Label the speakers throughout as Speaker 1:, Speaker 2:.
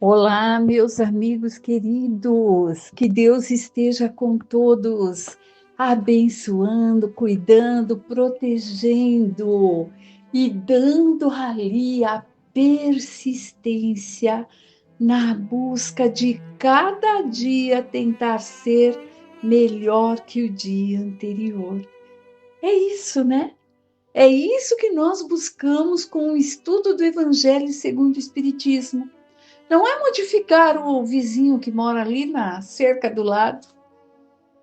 Speaker 1: Olá, meus amigos queridos, que Deus esteja com todos, abençoando, cuidando, protegendo e dando ali a persistência na busca de cada dia tentar ser melhor que o dia anterior. É isso, né? É isso que nós buscamos com o estudo do Evangelho segundo o Espiritismo. Não é modificar o vizinho que mora ali na cerca do lado,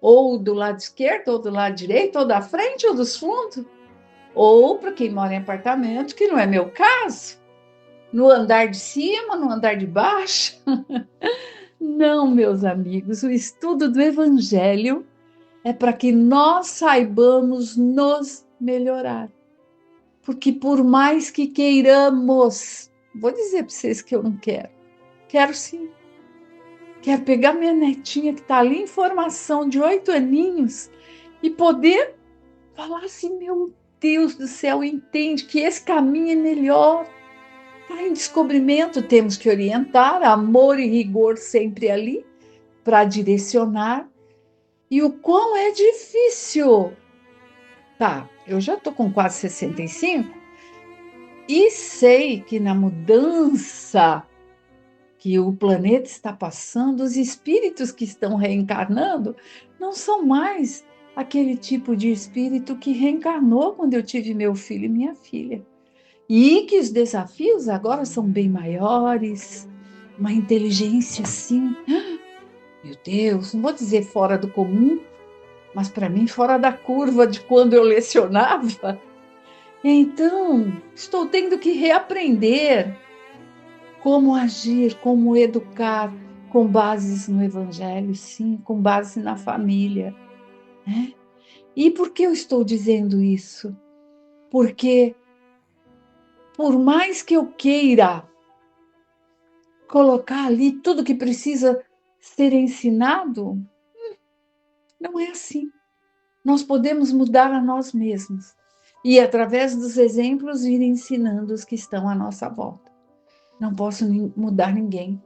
Speaker 1: ou do lado esquerdo, ou do lado direito, ou da frente, ou dos fundos, ou para quem mora em apartamento, que não é meu caso, no andar de cima, no andar de baixo. Não, meus amigos, o estudo do Evangelho é para que nós saibamos nos melhorar. Porque por mais que queiramos, vou dizer para vocês que eu não quero. Quero sim. Quero pegar minha netinha que está ali em formação de 8 aninhos e poder falar assim, meu Deus do céu, entende que esse caminho é melhor. Está em descobrimento, temos que orientar, amor e rigor sempre ali para direcionar. E o quão é difícil. Tá, eu já estou com quase 65 e sei que na mudança que o planeta está passando, os espíritos que estão reencarnando não são mais aquele tipo de espírito que reencarnou quando eu tive meu filho e minha filha. E que os desafios agora são bem maiores, uma inteligência assim, meu Deus, não vou dizer fora do comum, mas para mim fora da curva de quando eu lecionava. Então, estou tendo que reaprender como agir, como educar, com bases no Evangelho, sim, com base na família, né? E por que eu estou dizendo isso? Porque, por mais que eu queira colocar ali tudo que precisa ser ensinado, não é assim. Nós podemos mudar a nós mesmos e, através dos exemplos, ir ensinando os que estão à nossa volta. Não posso mudar ninguém,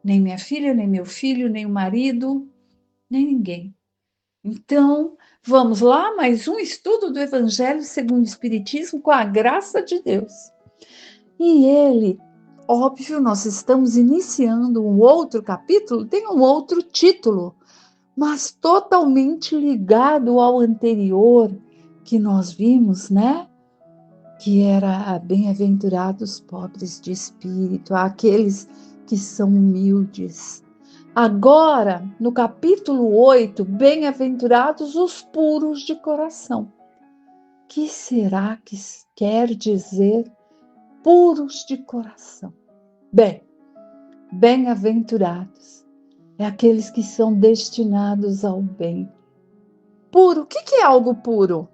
Speaker 1: nem minha filha, nem meu filho, nem o marido, nem ninguém. Então, vamos lá, mais um estudo do Evangelho segundo o Espiritismo, com a graça de Deus. E ele, óbvio, nós estamos iniciando um outro capítulo, tem um outro título, mas totalmente ligado ao anterior que nós vimos, né? Que era bem-aventurados pobres de espírito, aqueles que são humildes. Agora, no capítulo 8, bem-aventurados os puros de coração. Que será que quer dizer puros de coração? Bem, bem-aventurados é aqueles que são destinados ao bem. Puro, o que é algo puro?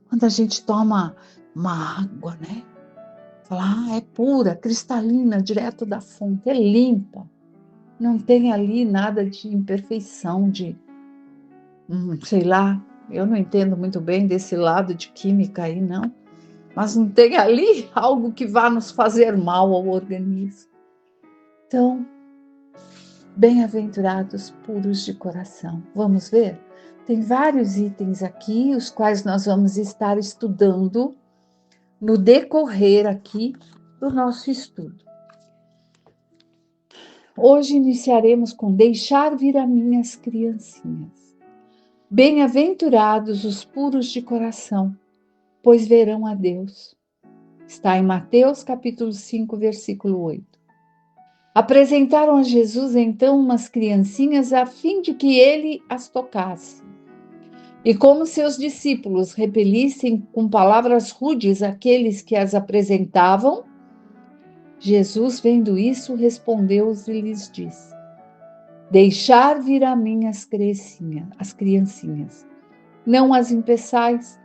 Speaker 1: Quando a gente toma uma água, né? Fala, é pura, cristalina, direto da fonte, é limpa. Não tem ali nada de imperfeição, de sei lá, eu não entendo muito bem desse lado de química aí, não. Mas não tem ali algo que vá nos fazer mal ao organismo. Então, bem-aventurados puros de coração. Vamos ver? Tem vários itens aqui, os quais nós vamos estar estudando no decorrer aqui do nosso estudo. Hoje iniciaremos com deixar vir a minhas criancinhas. Bem-aventurados os puros de coração, pois verão a Deus. Está em Mateus capítulo 5, versículo 8. Apresentaram a Jesus então umas criancinhas a fim de que ele as tocasse. E como seus discípulos repelissem com palavras rudes aqueles que as apresentavam, Jesus, vendo isso, respondeu-os e lhes disse: Deixar vir a mim as criancinhas, não as impeçais,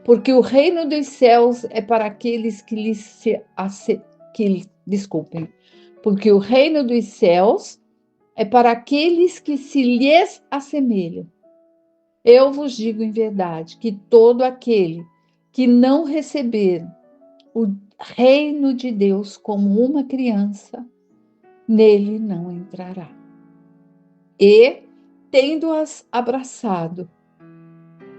Speaker 1: porque o reino dos céus é para aqueles porque o reino dos céus é para aqueles que se lhes assemelham. Eu vos digo em verdade que todo aquele que não receber o reino de Deus como uma criança, nele não entrará. E, tendo-as abraçado,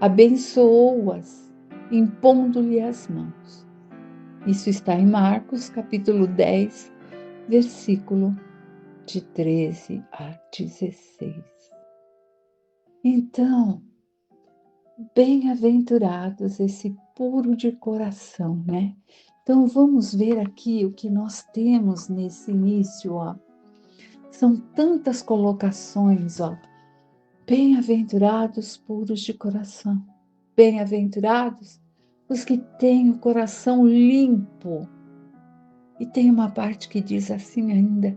Speaker 1: abençoou-as, impondo-lhe as mãos. Isso está em Marcos, capítulo 10, versículo de 13 a 16. Então, bem-aventurados esse puro de coração, né? Então, vamos ver aqui o que nós temos nesse início, ó. São tantas colocações, ó. Bem-aventurados puros de coração. Bem-aventurados os que têm o coração limpo. E tem uma parte que diz assim ainda,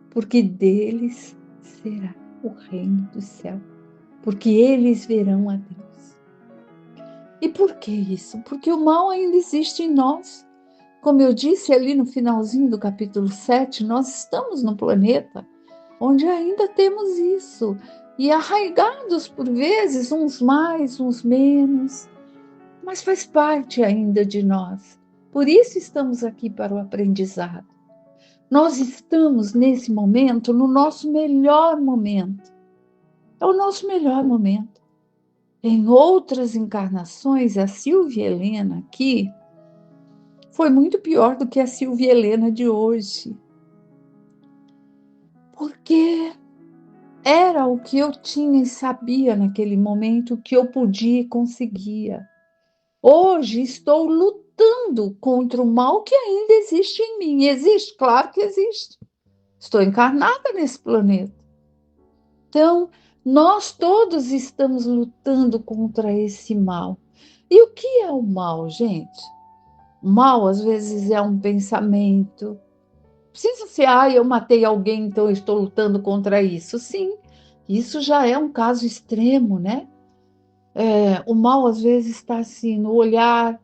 Speaker 1: porque deles será o reino do céu, porque eles verão a Deus. E por que isso? Porque o mal ainda existe em nós. Como eu disse ali no finalzinho do capítulo 7, nós estamos no planeta onde ainda temos isso. E arraigados por vezes, uns mais, uns menos, mas faz parte ainda de nós. Por isso estamos aqui para o aprendizado. Nós estamos nesse momento, no nosso melhor momento. É o nosso melhor momento. Em outras encarnações, a Silvia Helena aqui foi muito pior do que a Silvia Helena de hoje. Porque era o que eu tinha e sabia naquele momento, o que eu podia e conseguia. Hoje estou lutando contra o mal que ainda existe em mim. Existe? Claro que existe. Estou encarnada nesse planeta. Então, nós todos estamos lutando contra esse mal. E o que é o mal, gente? O mal, às vezes, é um pensamento. Precisa ser, eu matei alguém, então eu estou lutando contra isso. Sim, isso já é um caso extremo, né? O mal, às vezes, está assim, no olhar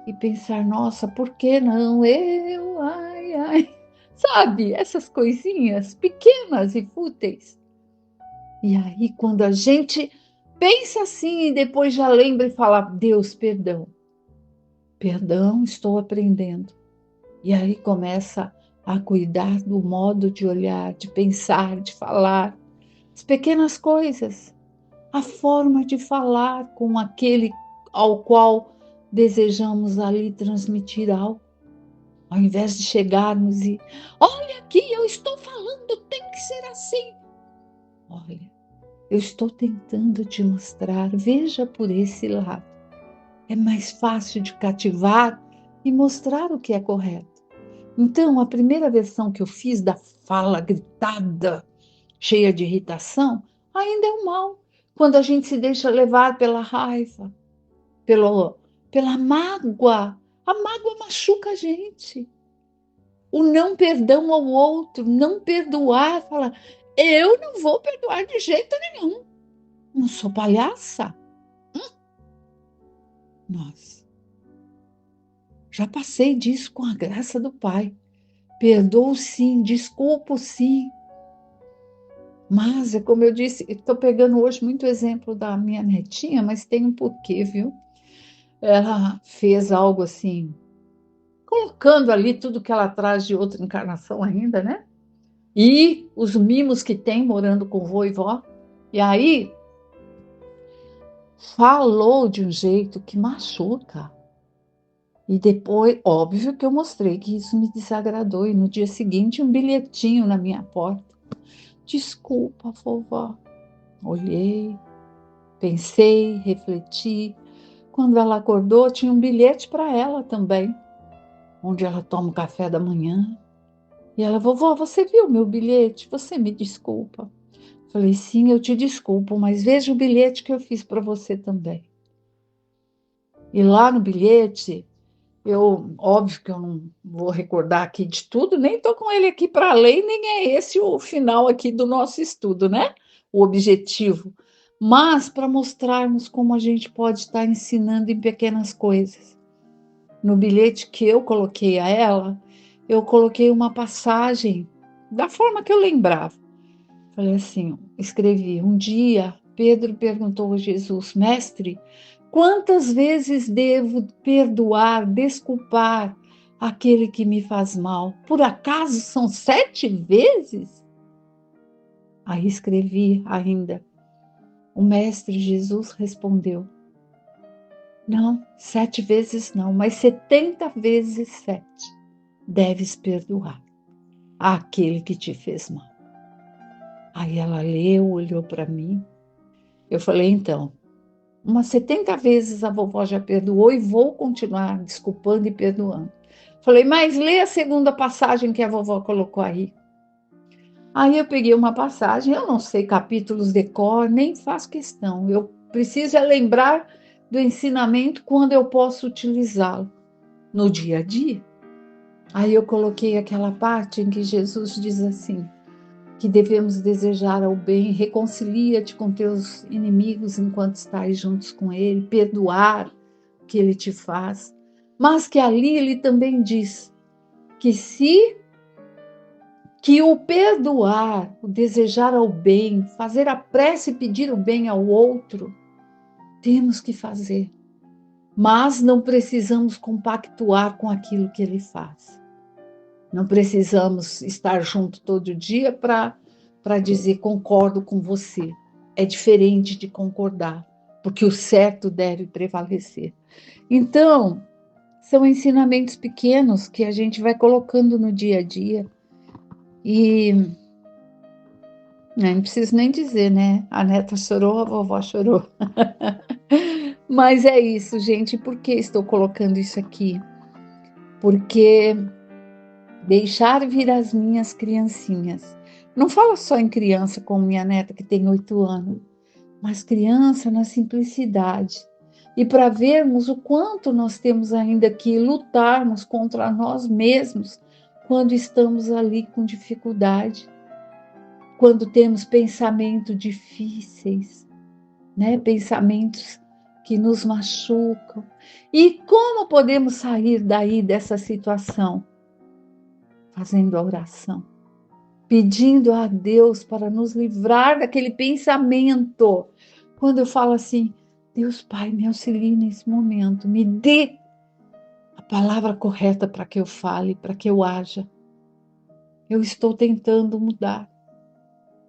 Speaker 1: e pensar, nossa, por que não eu? Ai, ai. Sabe, essas coisinhas pequenas e fúteis. E aí, quando a gente pensa assim e depois já lembra e fala, Deus, perdão. Perdão, estou aprendendo. E aí começa a cuidar do modo de olhar, de pensar, de falar. As pequenas coisas. A forma de falar com aquele ao qual desejamos ali transmitir algo. Ao invés de chegarmos e, olha aqui, eu estou falando, tem que ser assim. Olha, eu estou tentando te mostrar, veja por esse lado. É mais fácil de cativar e mostrar o que é correto. Então, a primeira versão que eu fiz da fala gritada, cheia de irritação, ainda é o mal. Quando a gente se deixa levar pela raiva, pela mágoa. A mágoa machuca a gente. O não perdão ao outro, não perdoar, fala, eu não vou perdoar de jeito nenhum. Não sou palhaça. Nossa, já passei disso com a graça do Pai. Perdoo sim, desculpo sim. Mas, é como eu disse, estou pegando hoje muito exemplo da minha netinha, mas tem um porquê, viu? Ela fez algo assim, colocando ali tudo que ela traz de outra encarnação ainda, né? E os mimos que tem morando com vô e vó. E aí, falou de um jeito que machuca. E depois, óbvio que eu mostrei que isso me desagradou. E no dia seguinte, um bilhetinho na minha porta. Desculpa, vovó. Olhei, pensei, refleti. Quando ela acordou, tinha um bilhete para ela também, onde ela toma o café da manhã. E ela, vovó, você viu meu bilhete? Você me desculpa. Falei, sim, eu te desculpo, mas veja o bilhete que eu fiz para você também. E lá no bilhete, óbvio que eu não vou recordar aqui de tudo, nem estou com ele aqui para ler, nem é esse o final aqui do nosso estudo, né? O objetivo. Mas para mostrarmos como a gente pode estar ensinando em pequenas coisas. No bilhete que eu coloquei a ela, eu coloquei uma passagem da forma que eu lembrava. Falei assim, escrevi, um dia Pedro perguntou a Jesus, mestre, quantas vezes devo perdoar, desculpar aquele que me faz mal. Por acaso são 7 vezes? Aí escrevi ainda. O Mestre Jesus respondeu: não, 7 vezes não, mas 70 vezes 7 deves perdoar àquele que te fez mal. Aí ela leu, olhou para mim. Eu falei, então, umas 70 vezes a vovó já perdoou e vou continuar desculpando e perdoando. Falei, mas lê a segunda passagem que a vovó colocou aí. Aí eu peguei uma passagem, eu não sei capítulos de cor, nem faço questão. Eu preciso é lembrar do ensinamento quando eu posso utilizá-lo no dia a dia. Aí eu coloquei aquela parte em que Jesus diz assim, que devemos desejar ao bem, reconcilia-te com teus inimigos enquanto estás juntos com ele, perdoar o que ele te faz. Mas que ali ele também diz que o perdoar, o desejar ao bem, fazer a prece e pedir o bem ao outro, temos que fazer. Mas não precisamos compactuar com aquilo que ele faz. Não precisamos estar junto todo dia para dizer concordo com você. É diferente de concordar, porque o certo deve prevalecer. Então, são ensinamentos pequenos que a gente vai colocando no dia a dia. E não preciso nem dizer, né? A neta chorou, a vovó chorou. Mas é isso, gente. Por que estou colocando isso aqui? Porque deixar vir as minhas criancinhas. Não falo só em criança como minha neta que tem 8 anos, mas criança na simplicidade. E para vermos o quanto nós temos ainda que lutarmos contra nós mesmos quando estamos ali com dificuldade, quando temos pensamentos difíceis, né? Pensamentos que nos machucam. E como podemos sair daí dessa situação? Fazendo a oração, pedindo a Deus para nos livrar daquele pensamento. Quando eu falo assim, Deus Pai, me auxilie nesse momento, me dê a palavra correta para que eu fale, para que eu haja. Eu estou tentando mudar.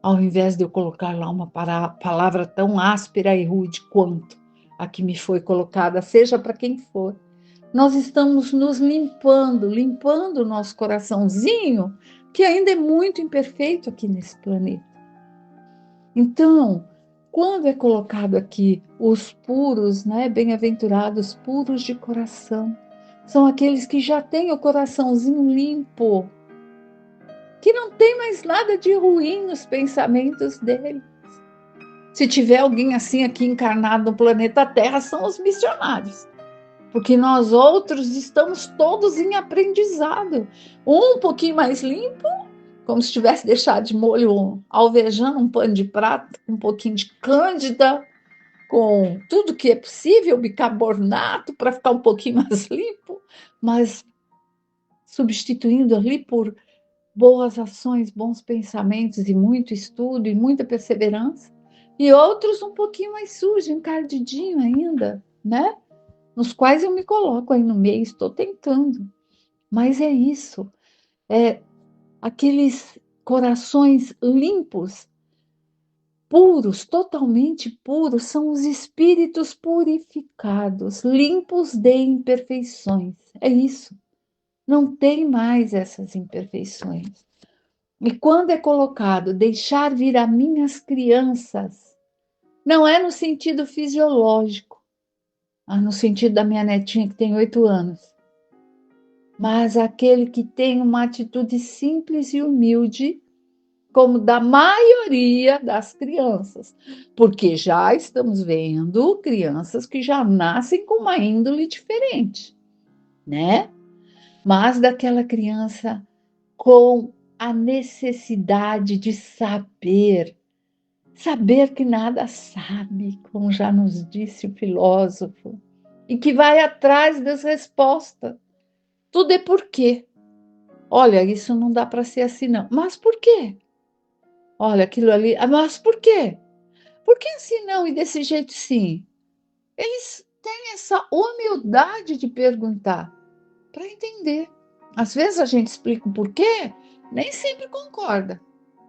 Speaker 1: Ao invés de eu colocar lá uma palavra tão áspera e rude quanto a que me foi colocada, seja para quem for. Nós estamos nos limpando o nosso coraçãozinho, que ainda é muito imperfeito aqui nesse planeta. Então, quando é colocado aqui os puros, né, bem-aventurados, puros de coração, são aqueles que já têm o coraçãozinho limpo, que não tem mais nada de ruim nos pensamentos dele. Se tiver alguém assim aqui encarnado no planeta Terra, são os missionários. Porque nós outros estamos todos em aprendizado. Um pouquinho mais limpo, como se tivesse deixado de molho alvejando um pano de prata, um pouquinho de cândida, com tudo que é possível, bicarbonato, para ficar um pouquinho mais limpo, mas substituindo ali por boas ações, bons pensamentos e muito estudo e muita perseverança. E outros um pouquinho mais sujos, encardidinho ainda, né? Nos quais eu me coloco aí no meio, estou tentando. Mas é isso, é aqueles corações limpos, puros, totalmente puros, são os espíritos purificados, limpos de imperfeições. É isso. Não tem mais essas imperfeições. E quando é colocado deixar vir a minhas crianças, não é no sentido fisiológico, no sentido da minha netinha que tem 8 anos, mas aquele que tem uma atitude simples e humilde, como da maioria das crianças, porque já estamos vendo crianças que já nascem com uma índole diferente, né? Mas daquela criança com a necessidade de saber que nada sabe, como já nos disse o filósofo, e que vai atrás das respostas. Tudo é por quê? Olha, isso não dá para ser assim, não. Mas por quê? Olha, aquilo ali. Mas por quê? Por que assim não e desse jeito sim? Eles têm essa humildade de perguntar para entender. Às vezes a gente explica o porquê, nem sempre concorda,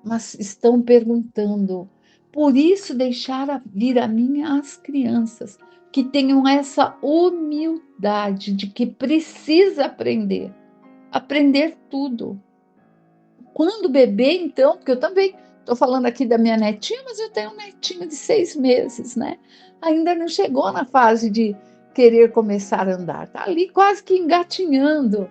Speaker 1: mas estão perguntando. Por isso, deixar vir a mim as crianças, que tenham essa humildade de que precisa aprender tudo. Quando bebê, então, porque eu também estou falando aqui da minha netinha, mas eu tenho um netinho de 6 meses, né? Ainda não chegou na fase de querer começar a andar, está ali quase que engatinhando,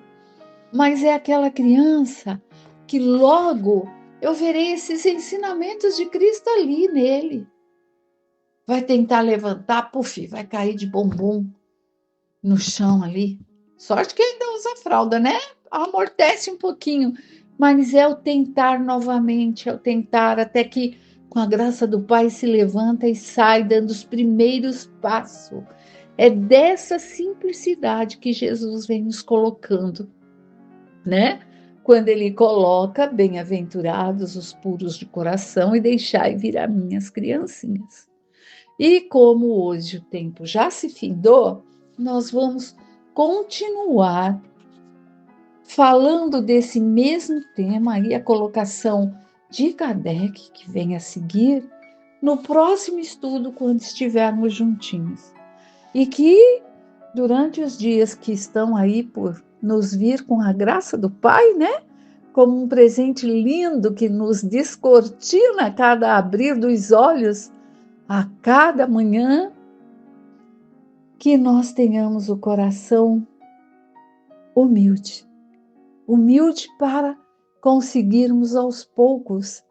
Speaker 1: mas é aquela criança que logo eu verei esses ensinamentos de Cristo ali nele. Vai tentar levantar, puf, vai cair de bumbum no chão ali. Sorte que ainda usa fralda, né? Amortece um pouquinho, mas é o tentar novamente, é o tentar até que, com a graça do Pai, se levanta e sai dando os primeiros passos. É dessa simplicidade que Jesus vem nos colocando, né? Quando ele coloca, bem-aventurados os puros de coração e deixai vir a minhas criancinhas. E como hoje o tempo já se findou, nós vamos continuar falando desse mesmo tema aí, a colocação de Kardec, que vem a seguir, no próximo estudo, quando estivermos juntinhos. E que durante os dias que estão aí por nos vir com a graça do Pai, né? Como um presente lindo que nos descortina a cada abrir dos olhos, a cada manhã, que nós tenhamos o coração humilde, humilde para conseguirmos aos poucos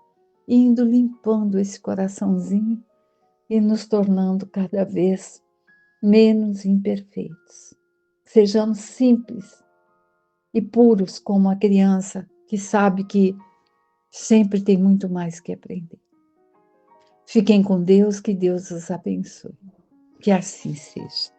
Speaker 1: indo limpando esse coraçãozinho e nos tornando cada vez menos imperfeitos. Sejamos simples e puros como a criança que sabe que sempre tem muito mais que aprender. Fiquem com Deus, que Deus os abençoe. Que assim seja.